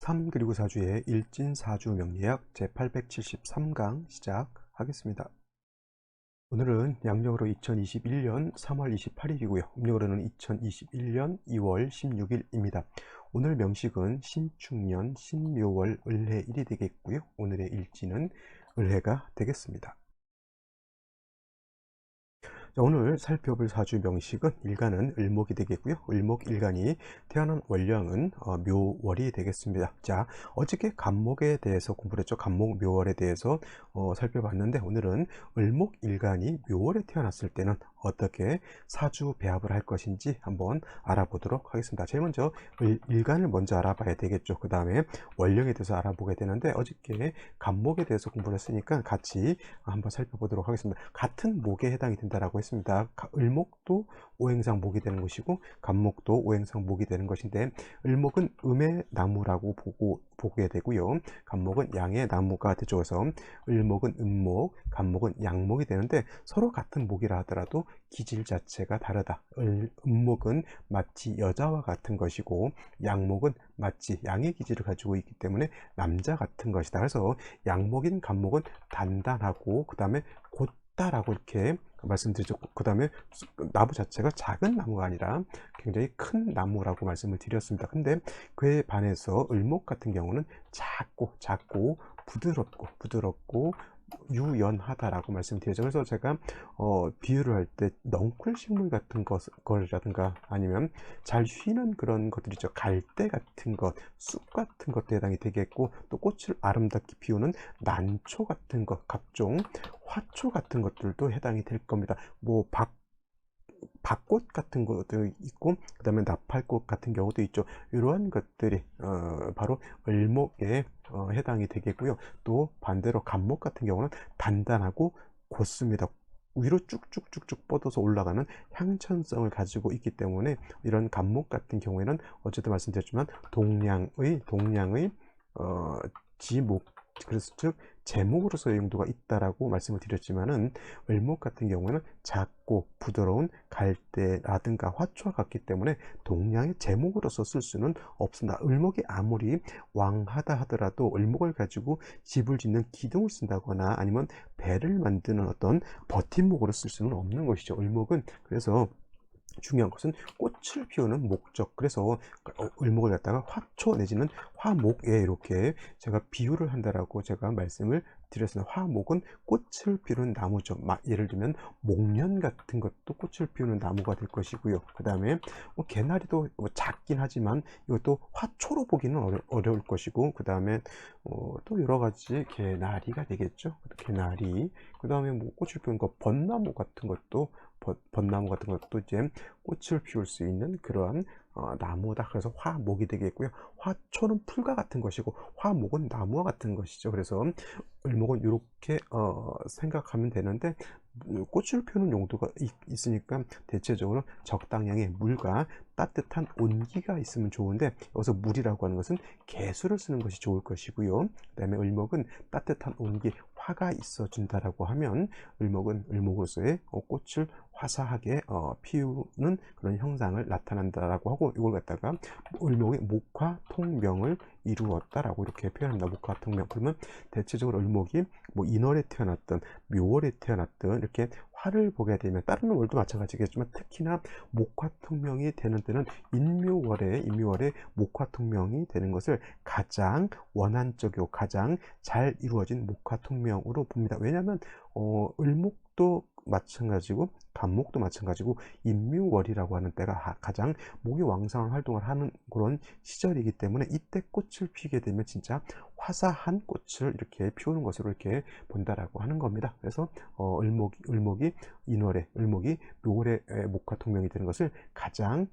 3 그리고 4주의 일진사주 명리학 제873강 시작하겠습니다. 오늘은 양력으로 2021년 3월 28일이고요. 음력으로는 2021년 2월 16일입니다. 오늘 명식은 신축년 신묘월 을해일이 되겠고요. 오늘의 일진은 을해가 되겠습니다. 자, 오늘 살펴볼 사주 명식은 일간은 을목이 되겠고요. 을목일간이 태어난 월령은 묘월이 되겠습니다. 자, 어저께 간목에 대해서 공부를 했죠. 간목 묘월에 대해서 살펴봤는데, 오늘은 을목일간이 묘월에 태어났을 때는 어떻게 사주 배합을 할 것인지 한번 알아보도록 하겠습니다. 제일 먼저 일간을 먼저 알아봐야 되겠죠. 그 다음에 월령에 대해서 알아보게 되는데, 어저께 간목에 대해서 공부를 했으니까 같이 한번 살펴보도록 하겠습니다. 같은 목에 해당이 된다라고 했습니다. 을목도 오행상 목이 되는 것이고 간목도 오행상 목이 되는 것인데, 을목은 음의 나무라고 보게 되고요. 간목은 양의 나무가 되죠. 그래서 을목은 음목, 간목은 양목이 되는데, 서로 같은 목이라 하더라도 기질 자체가 다르다. 음목은 마치 여자와 같은 것이고 양목은 마치 양의 기질을 가지고 있기 때문에 남자 같은 것이다. 그래서 양목인 간목은 단단하고 그 다음에 곧다라고 이렇게 말씀드리죠. 그 다음에 나무 자체가 작은 나무가 아니라 굉장히 큰 나무라고 말씀을 드렸습니다. 근데 그에 반해서 을목 같은 경우는 작고 부드럽고 유연하다라고 말씀드렸죠. 그래서 제가 비유를 할 때 넝쿨 식물 같은 거라든가 아니면 잘 휘는 그런 것들이죠. 갈대 같은 것, 쑥 같은 것도 해당이 되겠고, 또 꽃을 아름답게 피우는 난초 같은 것, 각종 화초 같은 것들도 해당이 될 겁니다. 뭐 밭꽃 같은 것도 있고, 그 다음에 나팔꽃 같은 경우도 있죠. 이러한 것들이 바로 을목에 해당이 되겠고요. 또 반대로 간목 같은 경우는 단단하고 곧습니다. 위로 쭉쭉쭉쭉 뻗어서 올라가는 향천성을 가지고 있기 때문에, 이런 간목 같은 경우에는 어쨌든 말씀드렸지만 동량의 지목, 그래서 즉 제목으로서의 용도가 있다라고 말씀을 드렸지만은, 을목 같은 경우는 작고 부드러운 갈대라든가 화초와 같기 때문에 동량의 제목으로서 쓸 수는 없습니다. 을목이 아무리 왕하다 하더라도 을목을 가지고 집을 짓는 기둥을 쓴다거나 아니면 배를 만드는 어떤 버팀목으로 쓸 수는 없는 것이죠. 을목은. 그래서 중요한 것은 꽃을 피우는 목적. 그래서 을목을 갖다가 화초 내지는 화목에 이렇게 제가 비유를 한다라고 제가 말씀을 드렸습니다. 화목은 꽃을 피우는 나무죠. 예를 들면 목련 같은 것도 꽃을 피우는 나무가 될 것이고요. 그 다음에 개나리도 작긴 하지만 이것도 화초로 보기는 어려울 것이고, 그 다음에 또 여러 가지 개나리가 되겠죠. 개나리. 그 다음에 뭐 꽃을 피우는 거 벚나무 같은 것도 이제 꽃을 피울 수 있는 그러한 나무다. 그래서 화목이 되겠고요. 화초는 풀과 같은 것이고 화목은 나무와 같은 것이죠. 그래서 을목은 이렇게 생각하면 되는데, 꽃을 피우는 용도가 있으니까 대체적으로 적당량의 물과 따뜻한 온기가 있으면 좋은데, 여기서 물이라고 하는 것은 개수를 쓰는 것이 좋을 것이고요. 그 다음에 을목은 따뜻한 온기, 화가 있어 준다라고 하면 을목은 을목으로서의 꽃을 화사하게 피우는 그런 형상을 나타난다라고 하고, 이걸 갖다가 을목의 목화통명을 이루었다라고 이렇게 표현합니다. 목화통명. 그러면 대체적으로 을목이 뭐 인월에 태어났든 묘월에 태어났든 이렇게 화를 보게 되면, 다른 월도 마찬가지겠지만 특히나 목화통명이 되는 때는 인묘월에 목화통명이 되는 것을 가장 원한적이고 가장 잘 이루어진 목화통명으로 봅니다. 왜냐하면 을목도 마찬가지고 간목도 마찬가지고 인묘월이라고 하는 때가 가장 목이 왕성한 활동을 하는 그런 시절이기 때문에, 이때 꽃을 피게 되면 진짜 화사한 꽃을 이렇게 피우는 것으로 이렇게 본다라고 하는 겁니다. 그래서 을목이 인월에, 을목이 묘월에 목화통명이 되는 것을 가장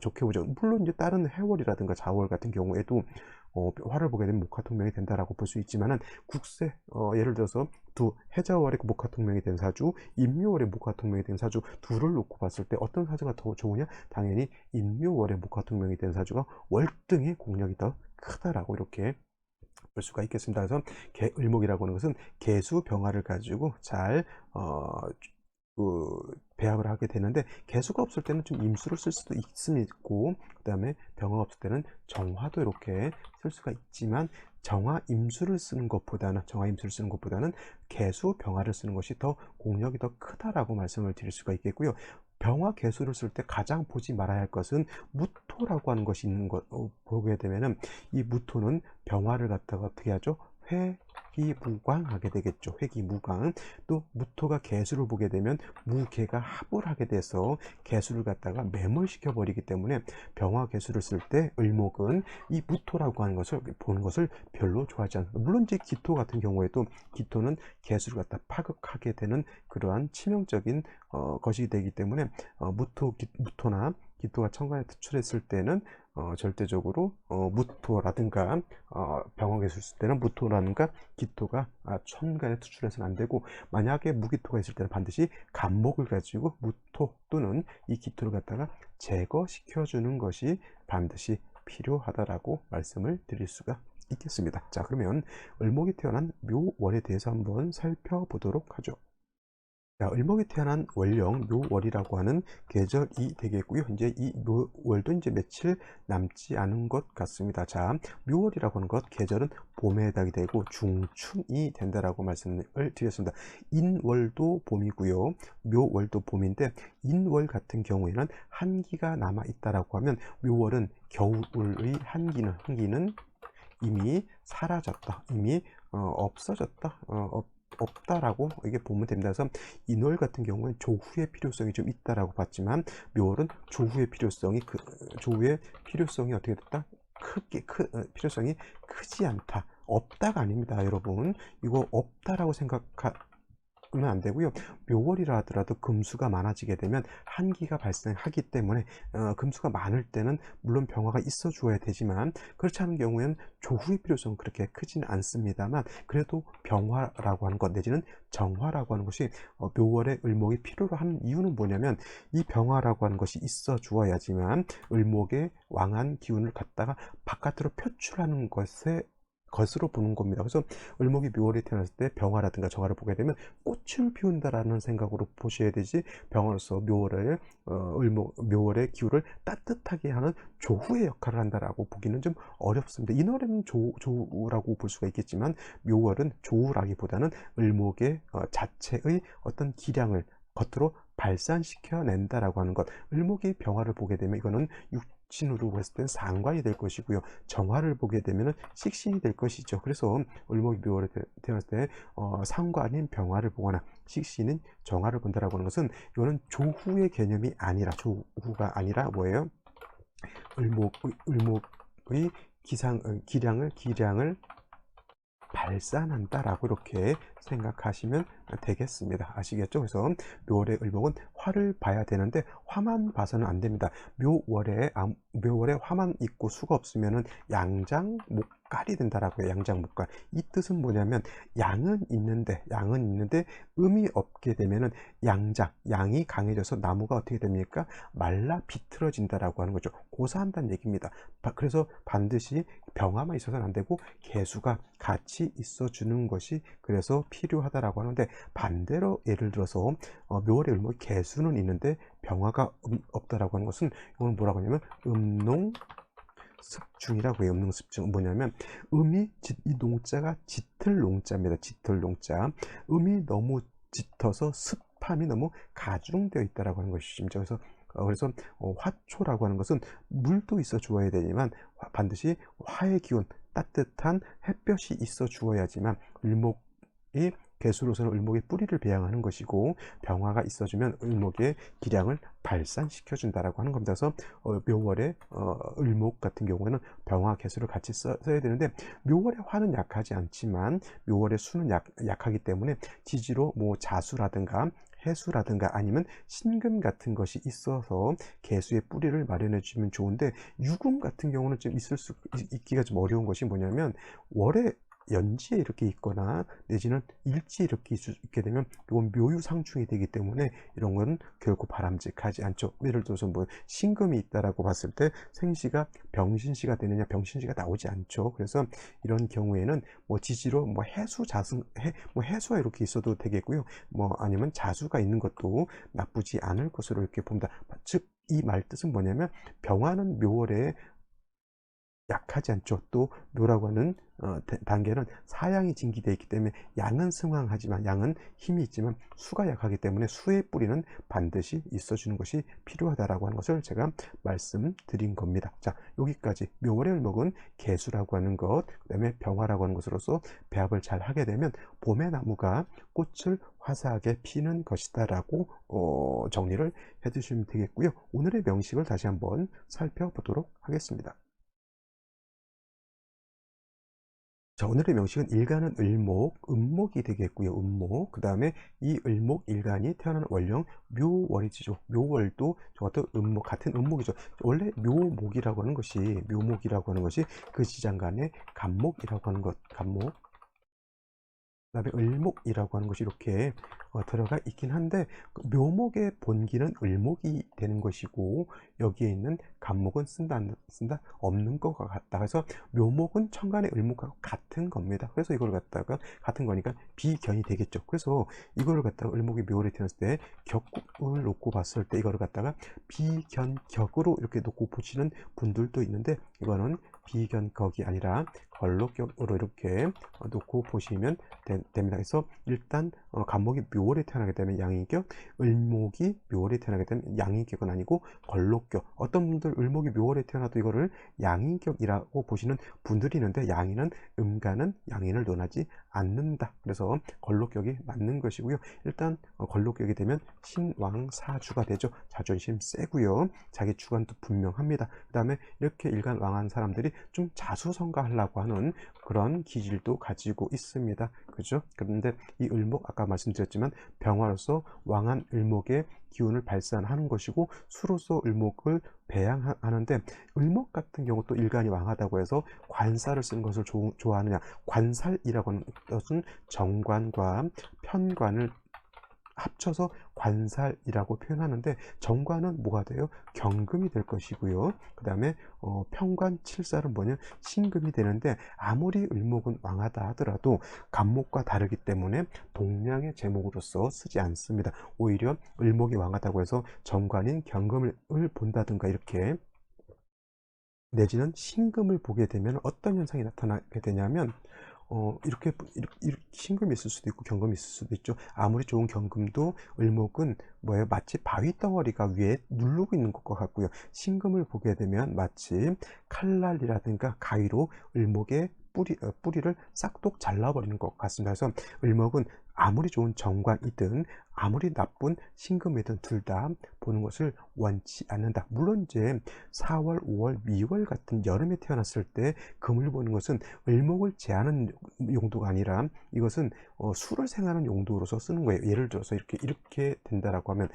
좋게 보죠. 물론 이제 다른 해월이라든가 자월 같은 경우에도 화를 보게 되면 목화통명이 된다라고 볼 수 있지만은, 국세 예를 들어서 두 해자월에 목화통명이 된 사주, 인묘월에 목화통명이 된 사주 둘을 놓고 봤을 때 어떤 사주가 더 좋으냐? 당연히 인묘월에 목화통명이 된 사주가 월등히 공력이 더 크다라고 이렇게 볼 수가 있겠습니다. 그래서 을목이라고 하는 것은 개수 병화를 가지고 잘 배합을 하게 되는데 개수가 없을 때는 좀 임수를 쓸 수도 있고 그다음에 병화가 없을 때는 정화도 이렇게 쓸 수가 있지만 정화 임수를 쓰는 것보다는 개수 병화를 쓰는 것이 더 공력이 더 크다라고 말씀을 드릴 수가 있겠고요. 병화 개수를 쓸 때 가장 보지 말아야 할 것은 무토라고 하는 것이 있는 것 보게 되면은 이 무토는 병화를 갖다가 어떻게 하죠? 회귀무광하게 되겠죠. 회귀무광. 또 무토가 개수를 보게 되면 무개가 합을 하게 돼서 개수를 갖다가 매몰시켜 버리기 때문에 병화 개수를 쓸 때 을목은 이 무토라고 하는 것을 보는 것을 별로 좋아하지 않습니다. 물론 이제 기토 같은 경우에도 기토는 개수를 갖다 파극하게 되는 그러한 치명적인 것이 되기 때문에 무토나 기토가 천간에 투출했을 때는 절대적으로 무토라든가 병화개수 쓸 때는 무토라든가 기토가 천간에 투출해서는 안 되고, 만약에 무기토가 있을 때는 반드시 간목을 가지고 무토 또는 이 기토를 갖다가 제거시켜 주는 것이 반드시 필요하다라고 말씀을 드릴 수가 있겠습니다. 자, 그러면 을목이 태어난 묘월에 대해서 한번 살펴보도록 하죠. 자, 을목이 태어난 월령 묘월이라고 하는 계절이 되겠고요. 이제 이 묘월도 이제 며칠 남지 않은 것 같습니다. 자, 묘월이라고 하는 것 계절은 봄에 해당이 되고 중춘이 된다라고 말씀을 드렸습니다. 인월도 봄이고요. 묘월도 봄인데 인월 같은 경우에는 한기가 남아 있다라고 하면 묘월은 겨울의 한기는 이미 사라졌다, 이미 없어졌다, 없다라고 이게 보면 됩니다. 그래서 인월 같은 경우는 조후의 필요성이 좀 있다라고 봤지만 묘월은 조후의 필요성이 어떻게 됐다? 필요성이 크지 않다. 없다가 아닙니다, 여러분. 이거 없다라고 생각하면 안 되고요. 묘월이라 하더라도 금수가 많아지게 되면 한기가 발생하기 때문에 금수가 많을 때는 물론 병화가 있어 주어야 되지만 그렇지 않은 경우에는 조후의 필요성은 그렇게 크지는 않습니다만 그래도 병화라고 하는 것 내지는 정화라고 하는 것이 묘월에 을목이 필요로 하는 이유는 뭐냐면 이 병화라고 하는 것이 있어 주어야지만 을목의 왕한 기운을 갖다가 바깥으로 표출하는 것으로 보는 겁니다. 그래서 을목이 묘월에 태어났을 때 병화라든가 정화를 보게 되면 꽃을 피운다라는 생각으로 보셔야 되지, 병화로서 묘월의 기후를 따뜻하게 하는 조후의 역할을 한다라고 보기는 좀 어렵습니다. 인월에는 조우라고 볼 수가 있겠지만 묘월은 조우라기보다는 을목의 자체의 어떤 기량을 겉으로 발산시켜 낸다라고 하는 것. 을목이 병화를 보게 되면 이거는 신으로 봤을 때는 상관이 될 것이고요. 정화를 보게 되면 식신이 될 것이죠. 그래서 을목이 묘월에 태어났을 때 상관인 병화를 보거나 식신인 정화를 본다라고 하는 것은 이거는 조후의 개념이 아니라, 조후가 아니라 뭐예요? 을목의 기량을 발산한다라고 이렇게 생각하시면 되겠습니다. 아시겠죠? 그래서 묘월의 을목은 화를 봐야 되는데 화만 봐서는 안 됩니다. 묘월에 화만 있고 수가 없으면은 양장목갈이 된다라고 해요. 양장목갈. 이 뜻은 뭐냐면 양은 있는데 음이 없게 되면은 양이 강해져서 나무가 어떻게 됩니까? 말라 비틀어진다라고 하는 거죠. 고사한다는 얘기입니다. 그래서 반드시 병화만 있어서는 안 되고 개수가 같이 있어 주는 것이 그래서 필요하다라고 하는데, 반대로 예를 들어서 묘월의 을목 개수는 있는데 병화가 없다라고 하는 것은 이건 뭐라고 하냐면 음농습중이라고 해요. 음농습중 뭐냐면 이 농자가 짙을 농자입니다. 짙을 농자. 음이 너무 짙어서 습함이 너무 가중되어 있다라고 하는 것이죠. 그래서 화초라고 하는 것은 물도 있어 주어야 되지만 반드시 화의 기운, 따뜻한 햇볕이 있어 주어야지만 을목이 개수로서는 을목의 뿌리를 배양하는 것이고 병화가 있어주면 을목의 기량을 발산시켜 준다라고 하는 겁니다. 그래서 묘월에 을목 같은 경우에는 병화 개수를 같이 써야 되는데 묘월의 화는 약하지 않지만 묘월의 수는 약하기 때문에 지지로 뭐 자수라든가 해수라든가 아니면 신금 같은 것이 있어서 개수의 뿌리를 마련해 주면 좋은데, 유금 같은 경우는 좀 있기가 좀 어려운 것이 뭐냐면 월에 연지에 이렇게 있거나 내지는 일지에 이렇게 있게 되면 이건 묘유상충이 되기 때문에 이런 건 결코 바람직하지 않죠. 예를 들어서 뭐 신금이 있다라고 봤을 때 생시가 병신시가 되느냐, 병신시가 나오지 않죠. 그래서 이런 경우에는 뭐 지지로 뭐 해수 자승 뭐 해수가 이렇게 있어도 되겠고요. 뭐 아니면 자수가 있는 것도 나쁘지 않을 것으로 이렇게 봅니다. 즉 이 말 뜻은 뭐냐면 병화는 묘월에 약하지 않죠. 또 묘라고 하는 단계는 사양이 징기되어 있기 때문에 양은 승왕하지만, 양은 힘이 있지만 수가 약하기 때문에 수의 뿌리는 반드시 있어주는 것이 필요하다라고 하는 것을 제가 말씀드린 겁니다. 자, 여기까지 묘월의 을목은 개수라고 하는 것, 그 다음에 병화라고 하는 것으로서 배합을 잘 하게 되면 봄의 나무가 꽃을 화사하게 피는 것이다라고 정리를 해주시면 되겠고요. 오늘의 명식을 다시 한번 살펴보도록 하겠습니다. 자, 오늘의 명식은 일간은 을목, 음목이 되겠고요. 음목. 그 다음에 이 을목 일간이 태어나는 월령 묘월이죠. 묘월도 저것도 음목, 같은 음목이죠. 원래 묘목이라고 하는 것이, 묘목이라고 하는 것이 그 지장간의 간목이라고 하는 것, 간목. 그다음에 을목이라고 하는 것이 이렇게 들어가 있긴 한데, 그 묘목의 본기는 을목이 되는 것이고 여기에 있는 간목은 쓴다 안 쓴다 없는 것 같다. 그래서 묘목은 천간의 을목하고 같은 겁니다. 그래서 이걸 갖다가 같은 거니까 비견이 되겠죠. 그래서 이거를 갖다가 을목이 묘를 태어났을 때 격국을 놓고 봤을 때 이거를 갖다가 비견격으로 이렇게 놓고 보시는 분들도 있는데, 이거는 비견격이 아니라 걸록격으로 이렇게 놓고 보시면 됩니다. 그래서 일단 간목이 묘월에 태어나게 되면 양인격, 을목이 묘월에 태어나게 되면 양인격은 아니고 걸록격. 어떤 분들 을목이 묘월에 태어나도 이거를 양인격이라고 보시는 분들이 있는데, 양인은 음간은 양인을 논하지 않는다. 그래서 걸록격이 맞는 것이고요. 일단 걸록격이 되면 신왕사주가 되죠. 자존심 세고요. 자기 주관도 분명합니다. 그 다음에 이렇게 일간왕한 사람들이 좀 자수성가하려고 하는 그런 기질도 가지고 있습니다. 그죠? 그런데 이 을목, 아까 말씀드렸지만 병화로서 왕한 을목의 기운을 발산하는 것이고 수로서 을목을 배양하는데, 을목 같은 경우 또 일간이 왕하다고 해서 관살을 쓰는 것을 좋아하느냐. 관살이라고 하는 것은 정관과 편관을 합쳐서 관살이라고 표현하는데, 정관은 뭐가 돼요? 경금이 될 것이고요. 그 다음에 편관 칠살은 뭐냐? 신금이 되는데, 아무리 을목은 왕하다 하더라도 간목과 다르기 때문에 동량의 제목으로서 쓰지 않습니다. 오히려 을목이 왕하다고 해서 정관인 경금을 본다든가 이렇게, 내지는 신금을 보게 되면 어떤 현상이 나타나게 되냐면 이렇게 신금이 있을 수도 있고 경금이 있을 수도 있죠. 아무리 좋은 경금도 을목은 뭐예요? 마치 바위 덩어리가 위에 누르고 있는 것과 같고요. 신금을 보게 되면 마치 칼날이라든가 가위로 을목의 뿌리를 싹둑 잘라버리는 것 같습니다. 그래서 을목은 아무리 좋은 정관이든 아무리 나쁜 신금이든 둘 다 보는 것을 원치 않는다. 물론 이제 4월, 5월, 미월 같은 여름에 태어났을 때 금을 보는 것은 을목을 제하는 용도가 아니라 이것은 수를 생하는 용도로서 쓰는 거예요. 예를 들어서 이렇게 된다라고 하면,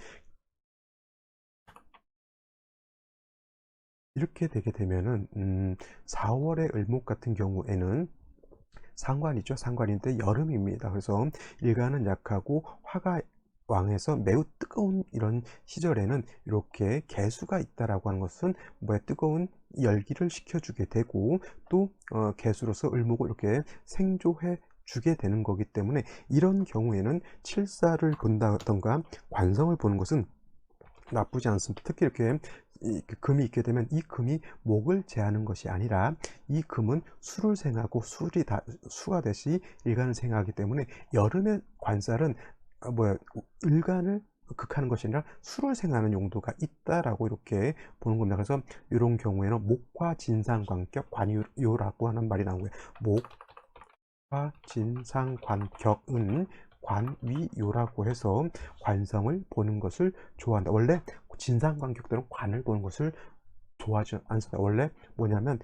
이렇게 되게 되면은 4월의 을목 같은 경우에는 상관이죠. 상관인데 여름입니다. 그래서 일간은 약하고 화가 왕에서 매우 뜨거운 이런 시절에는 이렇게 개수가 있다라고 하는 것은 뭐야, 뜨거운 열기를 식혀주게 되고, 또 개수로서 을목을 이렇게 생조해 주게 되는 거기 때문에, 이런 경우에는 칠사를 본다던가 관성을 보는 것은 나쁘지 않습니다. 특히 이렇게 금이 있게 되면 이 금이 목을 제하는 것이 아니라 이 금은 수를 생하고 수가 되시 일간을 생하기 때문에, 여름의 관살은 을간을 극하는 것이 아니라 수를 생하는 용도가 있다라고 이렇게 보는 겁니다. 그래서 이런 경우에는 목과 진상관격 관유요라고 하는 말이 나오고요. 목과 진상관격은 관위요라고 해서 관성을 보는 것을 좋아한다. 원래 진상관격들은 관을 보는 것을 좋아하지 않습니다. 원래 뭐냐면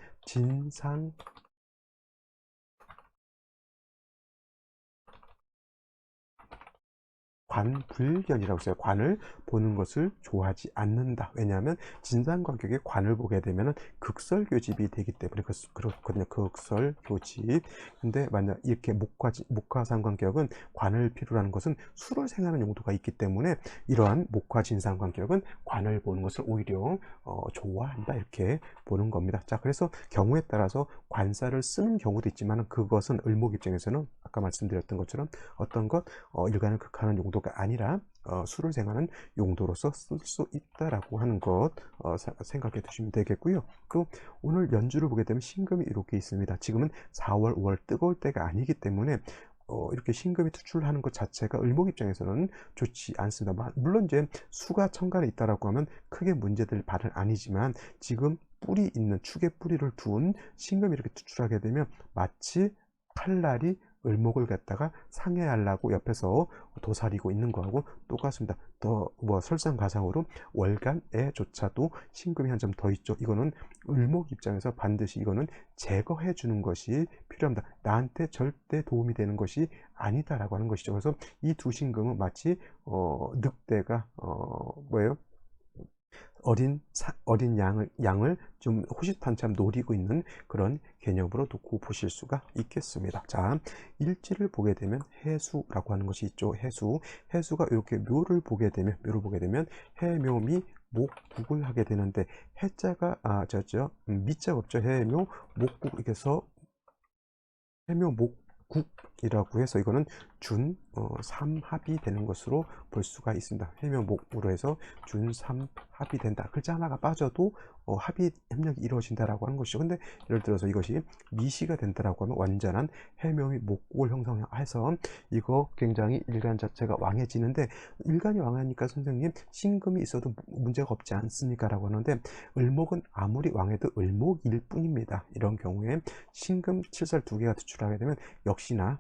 관불견이라고 써요. 관을 보는 것을 좋아하지 않는다. 왜냐하면 진상관격에 관을 보게 되면 극설교집이 되기 때문에 그렇거든요. 극설교집. 근데 만약 이렇게 목화상관격은 관을 필요로 하는 것은 수를 생하는 용도가 있기 때문에 이러한 목화진상관격은 관을 보는 것을 오히려 좋아한다, 이렇게 보는 겁니다. 자, 그래서 경우에 따라서 관사를 쓰는 경우도 있지만 그것은 을목 입장에서는 아까 말씀드렸던 것처럼 어떤 것 일간을 극하는 용도가 아니라 수를 생하는 용도로서 쓸 수 있다라고 하는 것 생각해 두시면 되겠고요. 또 오늘 연주를 보게 되면 신금이 이렇게 있습니다. 지금은 4월, 5월 뜨거울 때가 아니기 때문에 이렇게 신금이 투출하는 것 자체가 을목 입장에서는 좋지 않습니다. 물론 이제 수가 천간에 있다라고 하면 크게 문제될 바는 아니지만 지금 뿌리 있는 축의 뿌리를 둔 신금이 이렇게 투출하게 되면 마치 칼날이 을목을 갖다가 상해하려고 옆에서 도사리고 있는 거하고 똑같습니다. 더 뭐 설상가상으로 월간에조차도 신금이 한 점 더 있죠. 이거는 을목 입장에서 반드시 이거는 제거해 주는 것이 필요합니다. 나한테 절대 도움이 되는 것이 아니다라고 하는 것이죠. 그래서 이 두 신금은 마치 늑대가 뭐예요? 어린 양을 좀 호시탐탐 노리고 있는 그런 개념으로 놓고 보실 수가 있겠습니다. 자, 일지를 보게 되면 해수라고 하는 것이 있죠. 해수가 이렇게 묘를 보게 되면 해묘미 목국을 하게 되는데 해자가 미자가 없죠. 해묘 목국, 이렇게 해서 해묘 목국이라고 해서 이거는 삼합이 되는 것으로 볼 수가 있습니다. 해묘목으로 해서 준삼합이 된다. 글자 하나가 빠져도 합의 협력이 이루어진다라고 하는 것이죠. 근데 예를 들어서 이것이 미시가 된다라고 하면 완전한 해묘의 목국을 형성해서 이거 굉장히 일간 자체가 왕해지는데, 일간이 왕하니까 선생님 신금이 있어도 문제가 없지 않습니까? 라고 하는데 을목은 아무리 왕해도 을목일 뿐입니다. 이런 경우에 신금 칠살 두 개가 투출하게 되면 역시나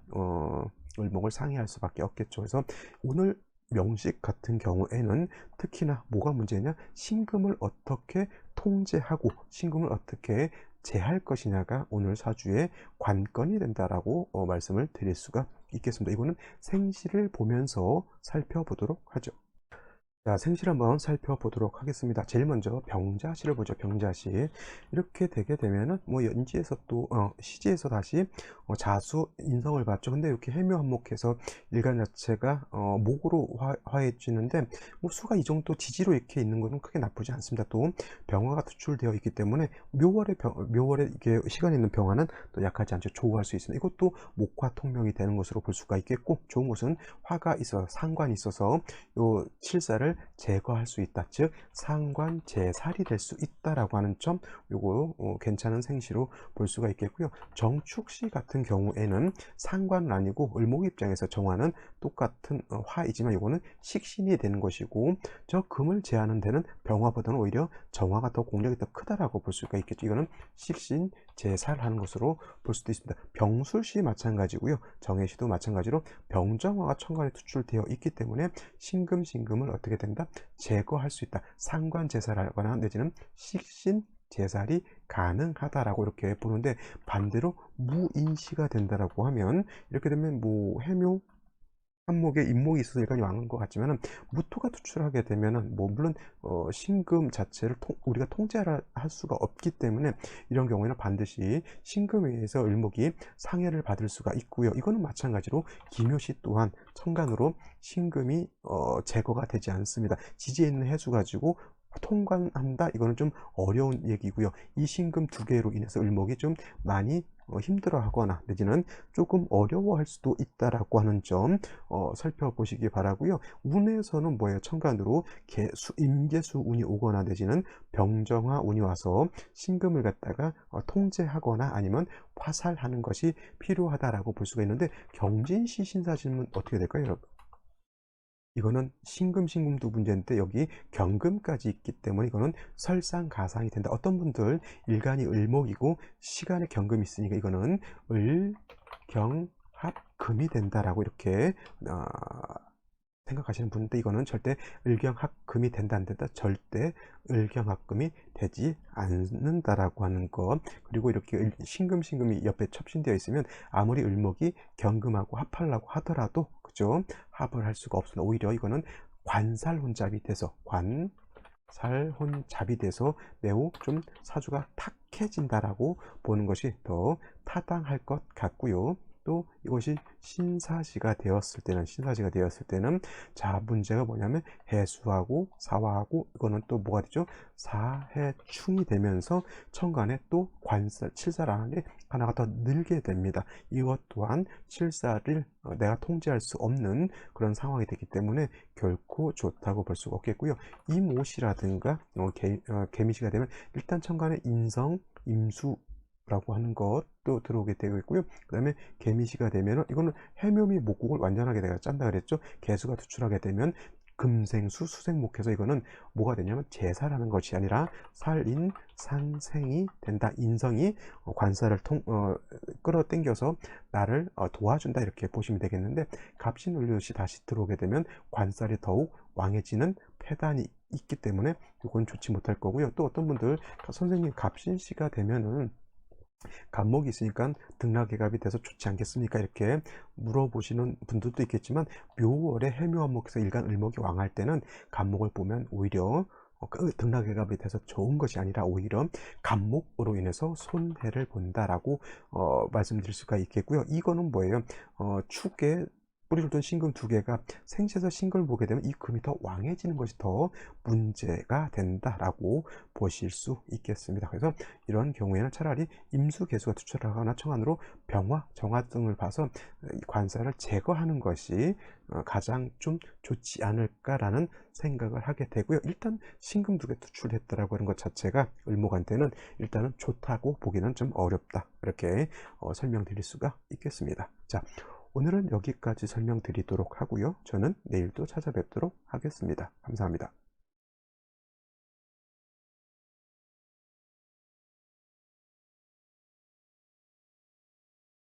을목을 상회할 수밖에 없겠죠. 그래서 오늘 명식 같은 경우에는 특히나 뭐가 문제냐, 신금을 어떻게 통제하고 신금을 어떻게 제할 것이냐가 오늘 사주의 관건이 된다라고 말씀을 드릴 수가 있겠습니다. 이거는 생시를 보면서 살펴보도록 하죠. 자, 생시를 한번 살펴보도록 하겠습니다. 제일 먼저 병자시를 보죠. 병자시. 이렇게 되게 되면은 뭐 연지에서 또 시지에서 다시 자수 인성을 봤죠. 근데 이렇게 해묘한목해서 일간 자체가 목으로 화해지는데 뭐 수가 이 정도 지지로 이렇게 있는 것은 크게 나쁘지 않습니다. 또 병화가 투출되어 있기 때문에 묘월에 이게 시간이 있는 병화는 또 약하지 않죠. 조우할 수 있습니다. 이것도 목화 통명이 되는 것으로 볼 수가 있겠고, 좋은 것은 화가 있어서 상관이 있어서 요 칠사를 제거할 수 있다. 즉 상관 제살이 될 수 있다라고 하는 점, 요거 괜찮은 생시로 볼 수가 있겠고요. 정축시 같은 경우에는 상관은 아니고 을목 입장에서 정화는 똑같은 화이지만 요거는 식신이 되는 것이고, 저 금을 제하는 데는 병화보다는 오히려 정화가 더 공력이 더 크다라고 볼 수가 있겠죠. 이거는 식신 제살하는 것으로 볼 수도 있습니다. 병술시 마찬가지고요. 정해시도 마찬가지로 병정화가 천간에 투출되어 있기 때문에 신금을 어떻게 된다? 제거할 수 있다. 상관 제살하거나 내지는 식신 제살이 가능하다라고 이렇게 보는데, 반대로 무인시가 된다라고 하면 이렇게 되면 뭐 해묘 한목에 인목이 있어서 일간이 왕한 것 같지만은 무토가 투출하게 되면은 뭐 물론 신금 자체를 우리가 통제할 수가 없기 때문에 이런 경우에는 반드시 신금에 의해서 을목이 상해를 받을 수가 있고요. 이거는 마찬가지로 기묘시 또한 천간으로 신금이 제거가 되지 않습니다. 지지에 있는 해수 가지고 통관한다, 이거는 좀 어려운 얘기고요. 이 신금 두 개로 인해서 을목이 좀 많이 힘들어하거나 내지는 조금 어려워할 수도 있다라고 하는 점 살펴보시기 바라고요. 운에서는 뭐예요? 천간으로 임계수 운이 오거나 내지는 병정화 운이 와서 신금을 갖다가 통제하거나 아니면 화살하는 것이 필요하다라고 볼 수가 있는데, 경진시 신사시는 어떻게 될까요, 여러분? 이거는 신금도 문제인데 여기 경금까지 있기 때문에 이거는 설상가상이 된다. 어떤 분들 일간이 을목이고 시간에 경금이 있으니까 이거는 을경합금이 된다라고 이렇게 생각하시는 분인데, 이거는 절대 을경합금이 된다 안 된다, 절대 을경합금이 되지 않는다라고 하는 것. 그리고 이렇게 신금이 옆에 첩신되어 있으면 아무리 을목이 경금하고 합하려고 하더라도 그죠? 합을 할 수가 없습니다. 오히려 이거는 관살혼잡이 돼서 관살혼잡이 돼서 매우 좀 사주가 탁해진다라고 보는 것이 더 타당할 것 같고요. 또 이것이 신사시가 되었을 때는 자 문제가 뭐냐면 해수하고 사화하고 이거는 또 뭐가 되죠? 사해충이 되면서 천간에 또 관살 칠사라는 게 하나가 더 늘게 됩니다. 이것 또한 칠사를 내가 통제할 수 없는 그런 상황이 되기 때문에 결코 좋다고 볼 수가 없겠고요. 임오시라든가 개미시가 되면 일단 천간에 인성, 임수 라고 하는 것도 들어오게 되고 있고요. 그 다음에 개미시가 되면 이거는 해묘미 목국을 완전하게 내가 짠다 그랬죠. 개수가 투출하게 되면 금생수 수생목해서 이거는 뭐가 되냐면 제사라는 것이 아니라 살인상생이 된다. 인성이 관사를 끌어당겨서 나를 도와준다 이렇게 보시면 되겠는데 갑신을류시 다시 들어오게 되면 관살이 더욱 왕해지는 폐단이 있기 때문에 이건 좋지 못할 거고요. 또 어떤 분들 선생님 갑신시가 되면은 간목이 있으니까 등락해갑이 돼서 좋지 않겠습니까? 이렇게 물어보시는 분들도 있겠지만 묘월에 해묘한목에서 일간 을목이 왕할 때는 간목을 보면 오히려 그 등락해갑이 돼서 좋은 것이 아니라 오히려 간목으로 인해서 손해를 본다라고 말씀드릴 수가 있겠고요. 이거는 뭐예요? 축에 뿌리를 둔 신금 두 개가 생시에서 신금을 보게 되면 이 금이 더 왕해지는 것이 더 문제가 된다라고 보실 수 있겠습니다. 그래서 이런 경우에는 차라리 임수개수가 투출하거나 청안으로 병화, 정화 등을 봐서 관사를 제거하는 것이 가장 좀 좋지 않을까라는 생각을 하게 되고요. 일단 신금 두 개 투출했다라고 하는 것 자체가 을목한테는 일단은 좋다고 보기는 좀 어렵다. 이렇게 설명드릴 수가 있겠습니다. 자, 오늘은 여기까지 설명드리도록 하고요. 저는 내일 또 찾아뵙도록 하겠습니다. 감사합니다.